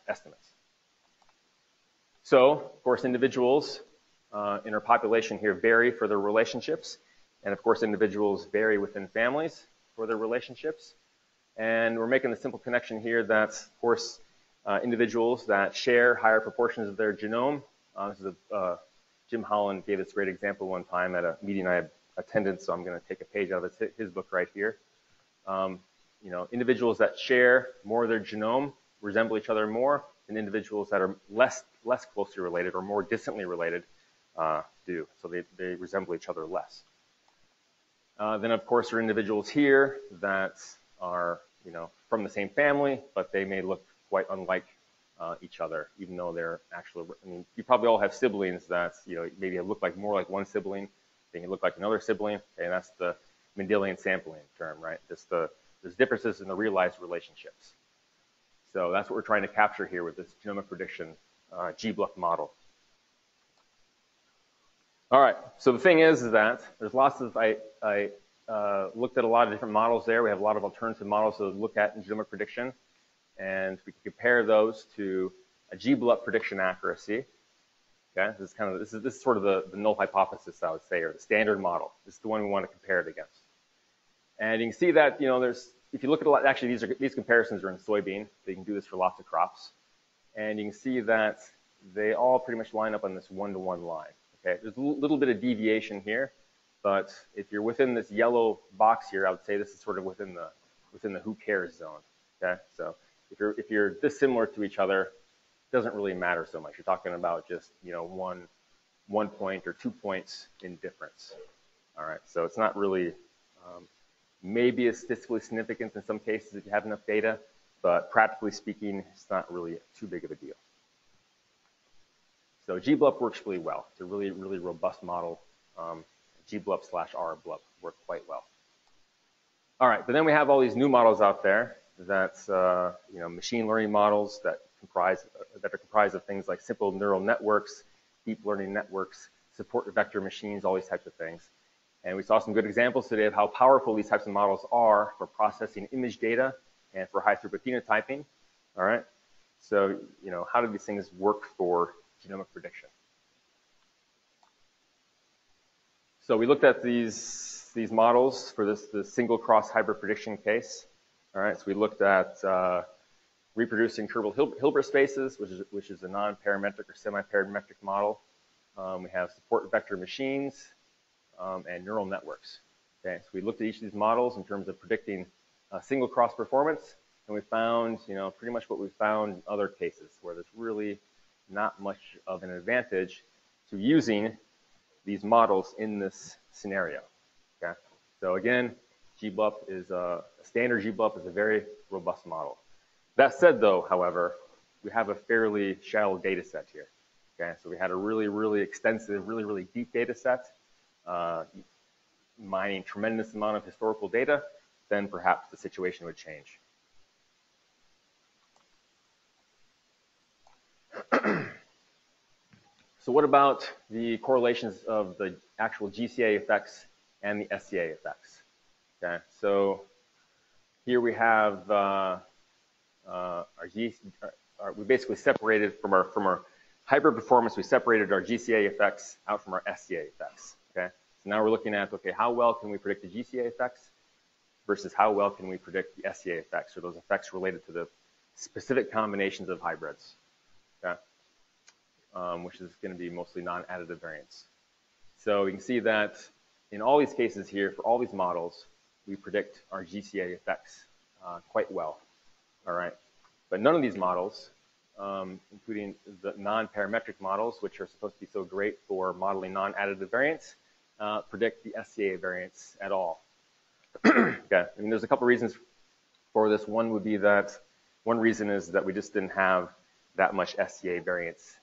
estimates. So, of course, individuals in our population here vary for their relationships. And, of course, individuals vary within families for their relationships. And we're making the simple connection here that, of course, individuals that share higher proportions of their genome. This is Jim Holland gave this great example one time at a meeting I attended, so I'm going to take a page out of his book right here. You know, individuals that share more of their genome resemble each other more than individuals that are less closely related or more distantly related do. So they resemble each other less. Then, of course, there are individuals here that are, you know, from the same family, but they may look quite unlike each other, even though they're actually, I mean, you probably all have siblings that, you know, maybe look like more like one sibling, they can look like another sibling, okay, and that's the Mendelian sampling term, right? Just there's differences in the realized relationships. So that's what we're trying to capture here with this genomic prediction GBLUP model. All right, so the thing is that there's lots of, I looked at a lot of different models there. We have a lot of alternative models to look at in genomic prediction. And we can compare those to a GBLUP prediction accuracy. Okay, this is kind of this is sort of the null hypothesis, I would say, or the standard model. This is the one we want to compare it against. And you can see that, you know, if you look at a lot, actually these comparisons are in soybean. So you can do this for lots of crops, and you can see that they all pretty much line up on this one-to-one line. Okay, there's a little bit of deviation here, but if you're within this yellow box here, I would say this is sort of within the who cares zone. Okay, so if you're this similar to each other, it doesn't really matter so much. You're talking about just, you know, one point or 2 points in difference. All right, so it's not really maybe a statistically significant in some cases if you have enough data, but practically speaking, it's not really too big of a deal. So GBLUP works really well. It's a really, really robust model. GBLUP/RBLUP work quite well. All right, but then we have all these new models out there. That's you know, machine learning models that are comprised of things like simple neural networks, deep learning networks, support vector machines, all these types of things. And we saw some good examples today of how powerful these types of models are for processing image data and for high throughput phenotyping. All right, so you know, how do these things work for genomic prediction? So we looked at these models for this single cross hybrid prediction case. All right, so we looked at reproducing curved Hilbert spaces, which is a non-parametric or semi-parametric model. We have support vector machines and neural networks. Okay, so we looked at each of these models in terms of predicting single cross performance, and we found, pretty much what we found in other cases where there's really not much of an advantage to using these models in this scenario. Okay, so again, GBLUP is a standard GBLUP is a very robust model. That said, though, however, we have a fairly shallow data set here. Okay, so we had a really, really extensive, really, really deep data set, mining tremendous amount of historical data, then perhaps the situation would change. So what about the correlations of the actual GCA effects and the SCA effects? Okay, so here we have we basically separated from our hybrid performance, we separated our GCA effects out from our SCA effects. Okay, so now we're looking at, okay, how well can we predict the GCA effects versus how well can we predict the SCA effects, or those effects related to the specific combinations of hybrids. Okay, which is going to be mostly non-additive variance. So you can see that in all these cases here, for all these models, we predict our GCA effects quite well. All right, but none of these models, including the non-parametric models, which are supposed to be so great for modeling non-additive variance, predict the SCA variance at all. Okay, I mean, there's a couple reasons for this. One reason is that we just didn't have that much SCA variance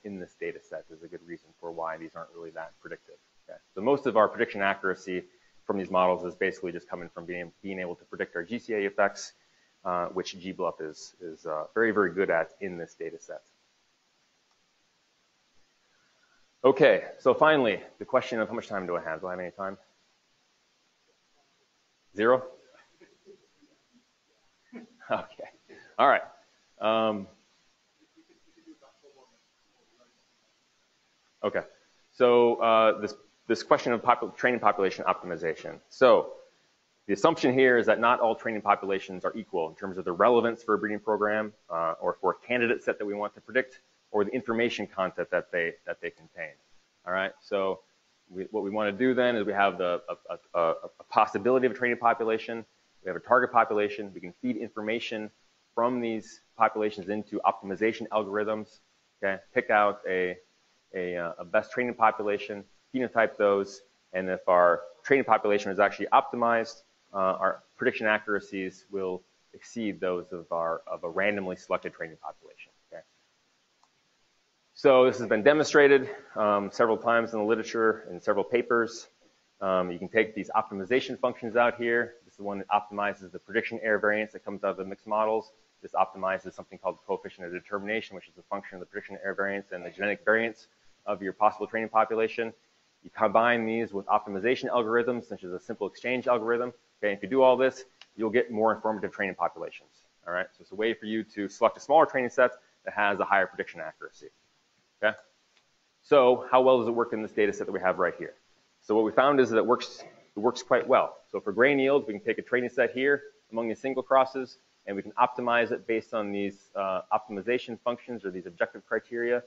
in this data set. Is a good reason for why these aren't really that predictive. Okay, so most of our prediction accuracy from these models is basically just coming from being able to predict our GCA effects, which GBLUP is very, very good at in this data set. Okay, so finally, the question of how much time do I have? Do I have any time? 0? Okay, all right. Okay, so this question of training population optimization. So the assumption here is that not all training populations are equal in terms of the relevance for a breeding program, or for a candidate set that we want to predict, or the information content that they contain. All right, so what we want to do then is we have a possibility of a training population. We have a target population. We can feed information from these populations into optimization algorithms. Okay, pick out a best training population, phenotype those, and if our training population is actually optimized, our prediction accuracies will exceed those of a randomly selected training population. Okay. So this has been demonstrated several times in the literature in several papers. You can take these optimization functions out here. This is the one that optimizes the prediction error variance that comes out of the mixed models. This optimizes something called the coefficient of determination, which is a function of the prediction error variance and the genetic variance of your possible training population. You combine these with optimization algorithms, such as a simple exchange algorithm. Okay, if you do all this, you'll get more informative training populations. All right, so it's a way for you to select a smaller training set that has a higher prediction accuracy. Okay, so how well does it work in this data set that we have right here? So what we found is that it works quite well. So for grain yields, we can take a training set here among these single crosses, and we can optimize it based on these optimization functions or these objective criteria.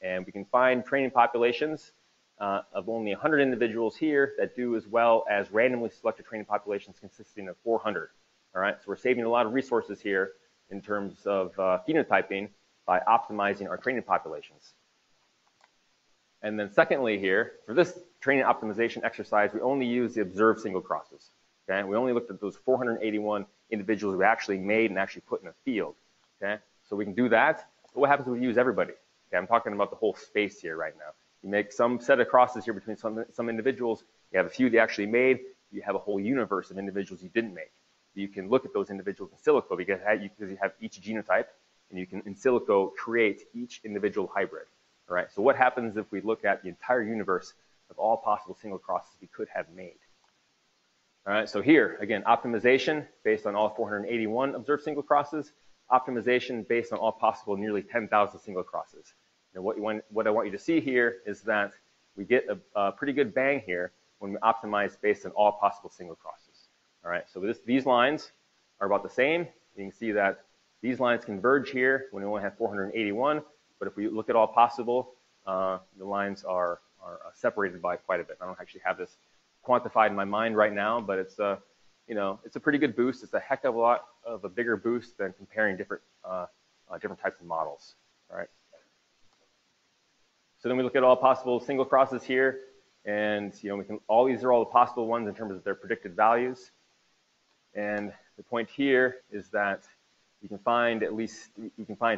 And we can find training populations of only 100 individuals here that do as well as randomly selected training populations consisting of 400. All right, so we're saving a lot of resources here in terms of phenotyping by optimizing our training populations. And then secondly here, for this training optimization exercise, we only use the observed single crosses. Okay, we only looked at those 481 individuals we actually made and actually put in a field. Okay, so we can do that. But what happens if we use everybody? Okay, I'm talking about the whole space here right now. You make some set of crosses here between some individuals. You have a few that you actually made. You have a whole universe of individuals you didn't make. You can look at those individuals in silico because you have each genotype, and you can in silico create each individual hybrid. All right. So what happens if we look at the entire universe of all possible single crosses we could have made? All right. So here again, optimization based on all 481 observed single crosses. Optimization based on all possible nearly 10,000 single crosses. And what I want you to see here is that we get a pretty good bang here when we optimize based on all possible single crosses. All right, so these lines are about the same. You can see that These lines converge here when we only have 481, but if we look at all possible, the lines are separated by quite a bit. I don't actually have this quantified in my mind right now, but it's it's a pretty good boost. It's a heck of a lot of a bigger boost than comparing different types of models, right? So then we look at all possible single crosses here, and these are all the possible ones in terms of their predicted values. And the point here is that you can find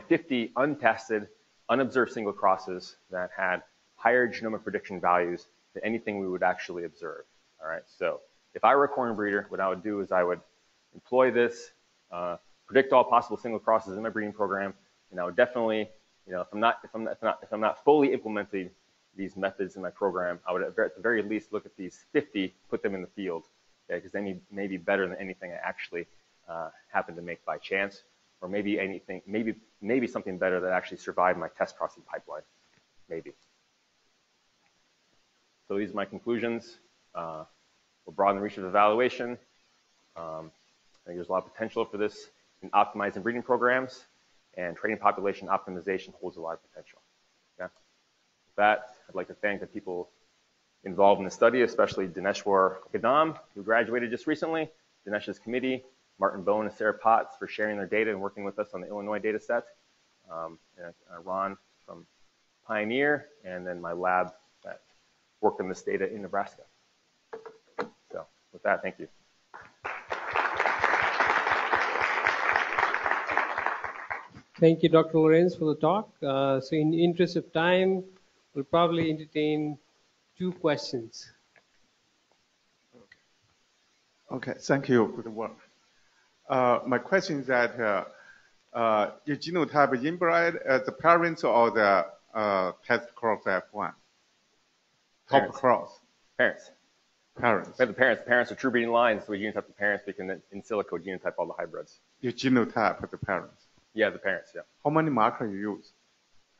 50 untested, unobserved single crosses that had higher genomic prediction values than anything we would actually observe. All right. So if I were a corn breeder, what I would do is I would employ this, predict all possible single crosses in my breeding program, and I would definitely, if I'm not fully implementing these methods in my program, I would at the very least look at these 50, put them in the field, because they may be better than anything I actually happen to make by chance, or maybe something better that actually survived my test crossing pipeline, maybe. So these are my conclusions. We'll broaden the reach of evaluation. I think there's a lot of potential for this in optimizing breeding programs, and training population optimization holds a lot of potential. Yeah. With that, I'd like to thank the people involved in the study, especially Dineshwar Kadam, who graduated just recently, Dinesh's committee, Martin Bone and Sarah Potts for sharing their data and working with us on the Illinois data set, and Ron from Pioneer, and then my lab that worked on this data in Nebraska. So with that, thank you. Thank you, Dr. Lorenz, for the talk. So in the interest of time, we'll probably entertain 2 questions. Okay, thank you. Good work. My question is that your genotype inbred as the parents or the test cross F1? Top cross? Parents. Parents. We have the parents. The parents are true breeding lines, so we genotype the parents. We can in silico genotype all the hybrids. You genotype the parents? Yeah, the parents, yeah. How many markers you use?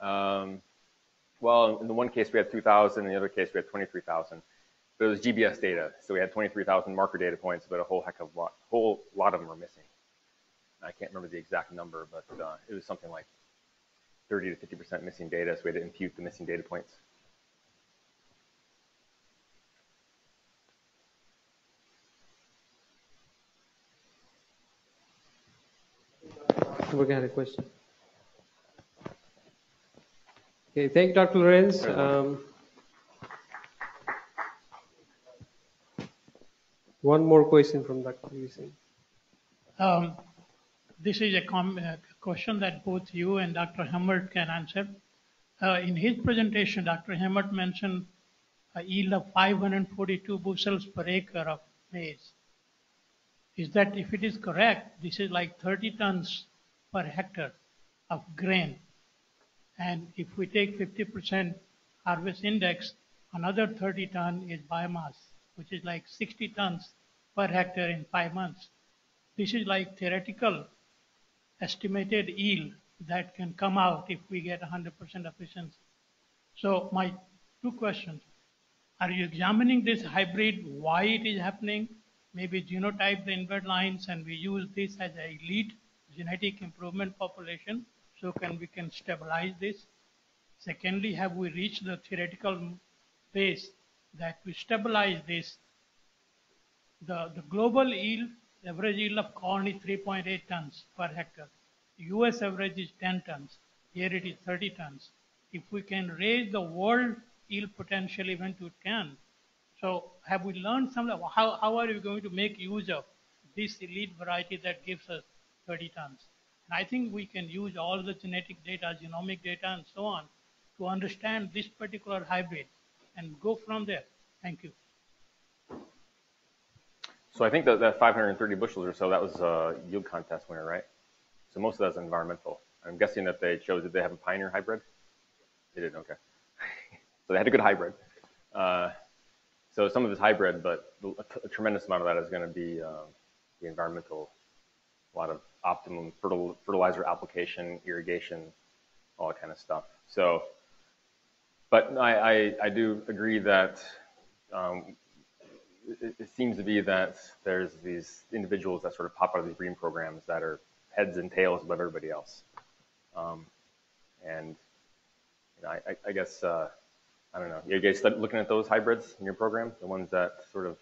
Well, in the one case we had 2,000, in the other case we had 23,000. But it was GBS data, so we had 23,000 marker data points, but a whole lot of them were missing. I can't remember the exact number, but it was something like 30 to 50% missing data, so we had to impute the missing data points. We got a question. Okay, thank you, Dr. Lorenz. One more question from Dr. Leeson. This is a question that both you and Dr. Hemmert can answer. In his presentation, Dr. Hemmert mentioned a yield of 542 bushels per acre of maize. Is that, if it is correct, this is like 30 tons per hectare of grain. And if we take 50% harvest index, another 30 ton is biomass, which is like 60 tons per hectare in 5 months. This is like theoretical estimated yield that can come out if we get 100% efficiency. So my 2 questions. Are you examining this hybrid, why it is happening? Maybe genotype the inbred lines and we use this as an elite genetic improvement population, so we can stabilize this. Secondly, have we reached the theoretical phase that we stabilize this? The global yield, average yield of corn is 3.8 tons per hectare. US average is 10 tons. Here it is 30 tons. If we can raise the world yield potential even to 10, so have we learned something? How are we going to make use of this elite variety that gives us 30 tons? And I think we can use all the genetic data, genomic data, and so on to understand this particular hybrid and go from there. Thank you. So I think that 530 bushels or so, that was a yield contest winner, right? So most of that is environmental. I'm guessing that they chose, did they have a Pioneer hybrid? They did, okay. So they had a good hybrid. So some of it's hybrid, but a tremendous amount of that is going to be the environmental, a lot of optimum fertilizer application, irrigation, all that kind of stuff. So, but I do agree that it seems to be that there's these individuals that sort of pop out of these breeding programs that are heads and tails above everybody else. And you know, I guess, I don't know, you guys looking at those hybrids in your program, the ones that sort of.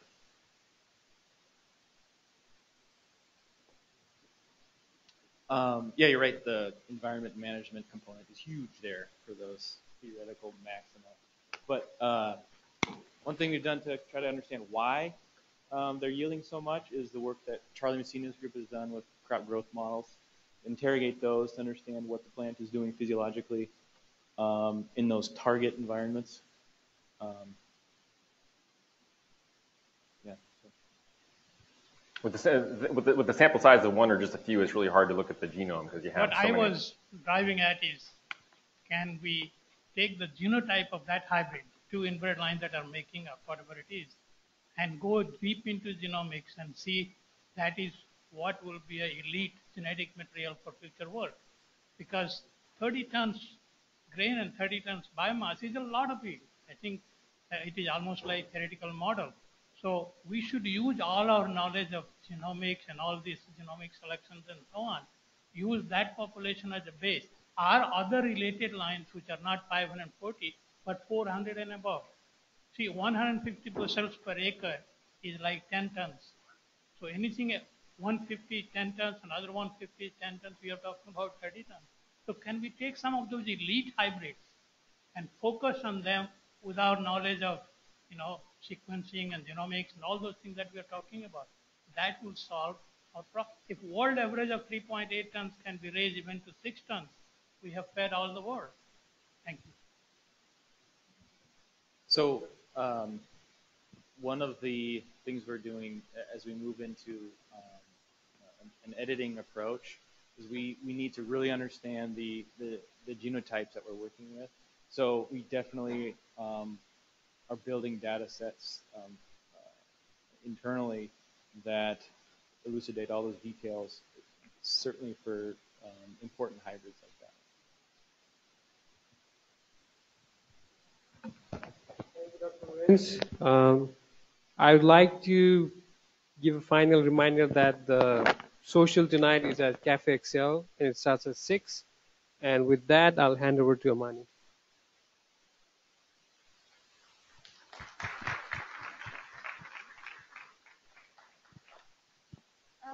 Yeah, you're right. The environment management component is huge there for those theoretical maxima. But one thing we've done to try to understand why they're yielding so much is the work that Charlie Messina's group has done with crop growth models. Interrogate those to understand what the plant is doing physiologically in those target environments. Yeah. With the sample size of one or just a few, it's really hard to look at the genome because you have What so I many. was driving at is, can we take the genotype of that hybrid, two inbred lines that are making up whatever it is, and go deep into genomics and see that is what will be an elite genetic material for future work. Because 30 tons grain and 30 tons biomass is a lot of it. I think it is almost like theoretical model. So we should use all our knowledge of genomics and all these genomic selections and so on, use that population as a base. Are other related lines which are not 540 but 400 and above? See, 150 bushels per acre is like 10 tons. So anything at 150, 10 tons, another 150, 10 tons, we are talking about 30 tons. So can we take some of those elite hybrids and focus on them with our knowledge of, sequencing and genomics and all those things that we are talking about? That will solve our problem. If world average of 3.8 tons can be raised even to 6 tons, we have fed all the world. Thank you. So one of the things we're doing as we move into an editing approach is we need to really understand the genotypes that we're working with. So we definitely are building data sets internally that elucidate all those details, certainly for important hybrids like that. Thank you, Dr. Lorenz. I would like to give a final reminder that the social tonight is at Cafe Excel and it starts at 6. And with that, I'll hand over to Amani.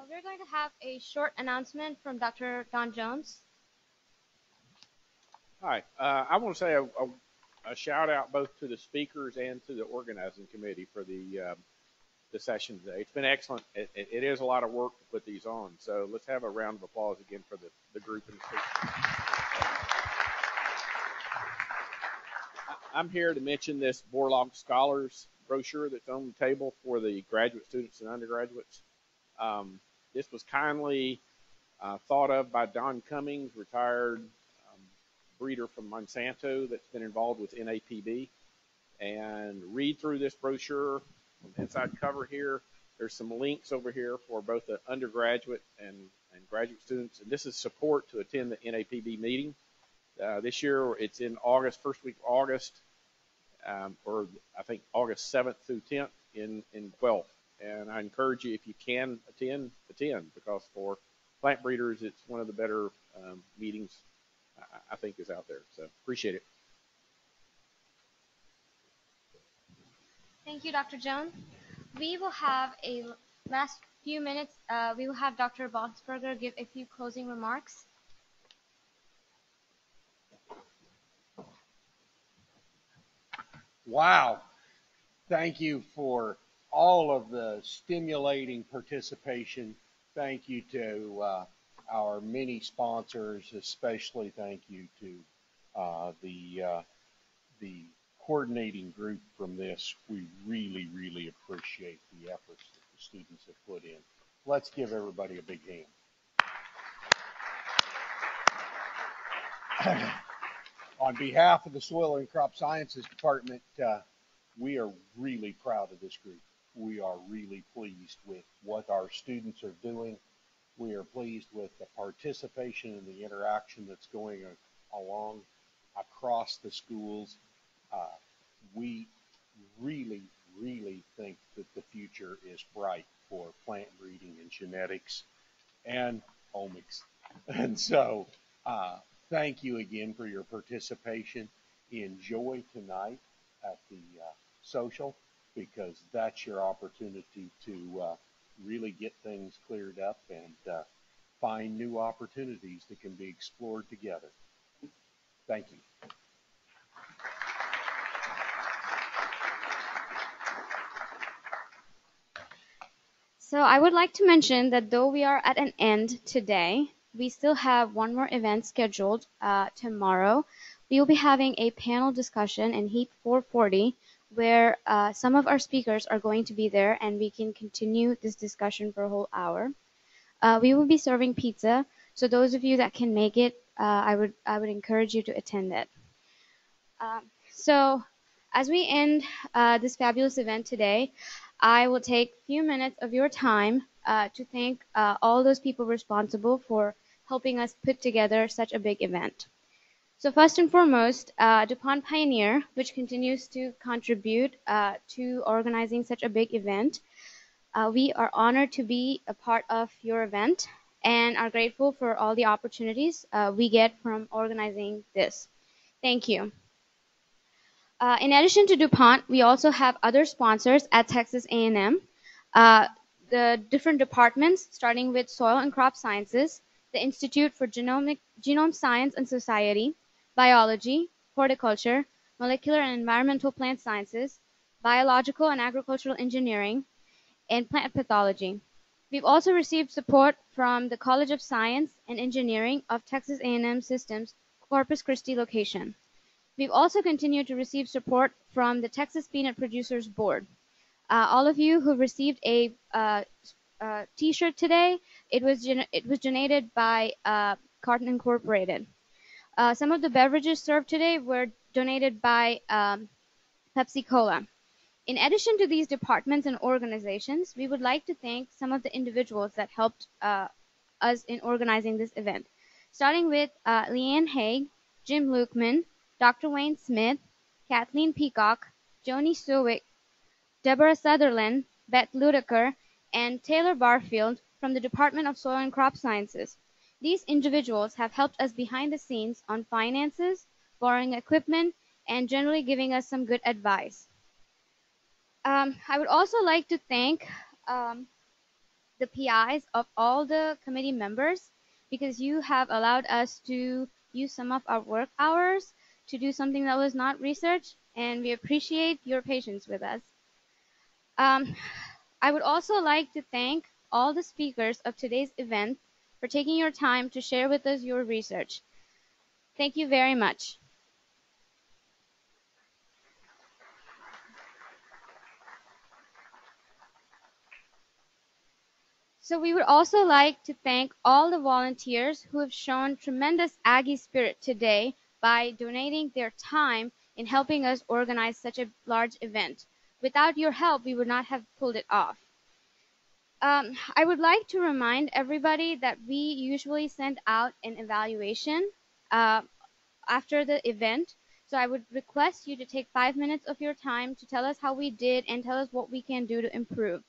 We're going to have a short announcement from Dr. Don Jones. Hi. I want to say a shout out both to the speakers and to the organizing committee for the session today. It's been excellent. It is a lot of work to put these on. So let's have a round of applause again for the group and the speakers. I'm here to mention this Borlaug Scholars brochure that's on the table for the graduate students and undergraduates. This was kindly thought of by Don Cummings, retired breeder from Monsanto that's been involved with NAPB. And read through this brochure. On the inside cover here, there's some links over here for both the undergraduate and graduate students. And this is support to attend the NAPB meeting. This year it's in August, first week of August, or I think August 7th through 10th in Guelph. And I encourage you, if you can attend, because for plant breeders, it's one of the better meetings I think is out there. So appreciate it. Thank you, Dr. Jones. We will have a last few minutes. We will have Dr. Boxberger give a few closing remarks. Wow. Thank you for all of the stimulating participation. Thank you to our many sponsors, especially thank you to the coordinating group from this. We really, really appreciate the efforts that the students have put in. Let's give everybody a big hand. On behalf of the Soil and Crop Sciences Department, we are really proud of this group. We are really pleased with what our students are doing. We are pleased with the participation and the interaction that's going along across the schools. We really, really think that the future is bright for plant breeding and genetics. And omics. And so, thank you again for your participation. Enjoy tonight at the social, because that's your opportunity to really get things cleared up and find new opportunities that can be explored together. Thank you. So I would like to mention that though we are at an end today, we still have one more event scheduled tomorrow. We will be having a panel discussion in Heat 440 where some of our speakers are going to be there, and we can continue this discussion for a whole hour. We will be serving pizza, so those of you that can make it, I would encourage you to attend it. So as we end this fabulous event today, I will take a few minutes of your time to thank all those people responsible for helping us put together such a big event. So first and foremost, DuPont Pioneer, which continues to contribute to organizing such a big event. We are honored to be a part of your event and are grateful for all the opportunities we get from organizing this. Thank you. In addition to DuPont, we also have other sponsors at Texas A&M. The different departments, starting with Soil and Crop Sciences, the Institute for Genome Science and Society, Biology, Horticulture, Molecular and Environmental Plant Sciences, Biological and Agricultural Engineering, and Plant Pathology. We've also received support from the College of Science and Engineering of Texas A&M Systems, Corpus Christi location. We've also continued to receive support from the Texas Peanut Producers Board. All of you who received a T-shirt today, it was donated by Carton Incorporated. Some of the beverages served today were donated by Pepsi Cola. In addition to these departments and organizations, we would like to thank some of the individuals that helped us in organizing this event, starting with Leanne Haig, Jim Lukeman, Dr. Wayne Smith, Kathleen Peacock, Joni Suwick, Deborah Sutherland, Beth Ludeker, and Taylor Barfield from the Department of Soil and Crop Sciences. These individuals have helped us behind the scenes on finances, borrowing equipment, and generally giving us some good advice. I would also like to thank the PIs of all the committee members, because you have allowed us to use some of our work hours to do something that was not research, and we appreciate your patience with us. I would also like to thank all the speakers of today's event for taking your time to share with us your research. Thank you very much. So we would also like to thank all the volunteers who have shown tremendous Aggie spirit today by donating their time in helping us organize such a large event. Without your help, we would not have pulled it off. I would like to remind everybody that we usually send out an evaluation after the event. So I would request you to take 5 minutes of your time to tell us how we did and tell us what we can do to improve.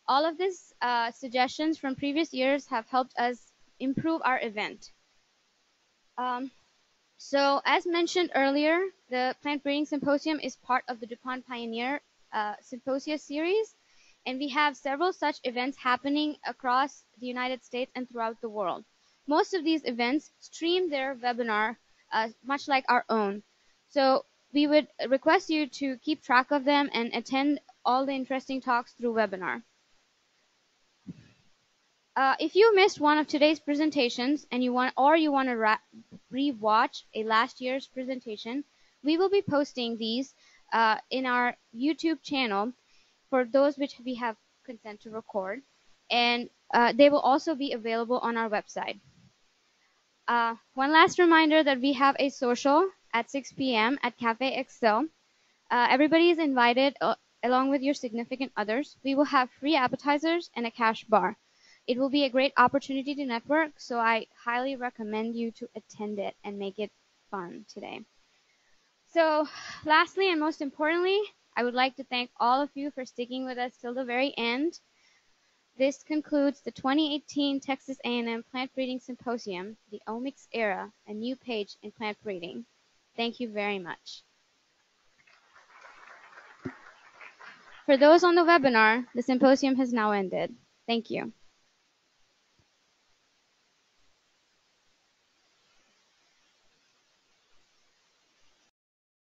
All of these suggestions from previous years have helped us improve our event. So as mentioned earlier, the Plant Breeding Symposium is part of the DuPont Pioneer Symposia series, and we have several such events happening across the United States and throughout the world. Most of these events stream their webinar much like our own. So we would request you to keep track of them and attend all the interesting talks through webinar. If you missed one of today's presentations and you want to re-watch a last year's presentation, we will be posting these in our YouTube channel for those which we have consent to record, and they will also be available on our website. One last reminder that we have a social at 6 p.m. at Cafe Excel. Everybody is invited along with your significant others. We will have free appetizers and a cash bar. It will be a great opportunity to network, so I highly recommend you to attend it and make it fun today. So lastly and most importantly, I would like to thank all of you for sticking with us till the very end. This concludes the 2018 Texas A&M Plant Breeding Symposium, The Omics Era, a New Page in Plant Breeding. Thank you very much. For those on the webinar, the symposium has now ended. Thank you.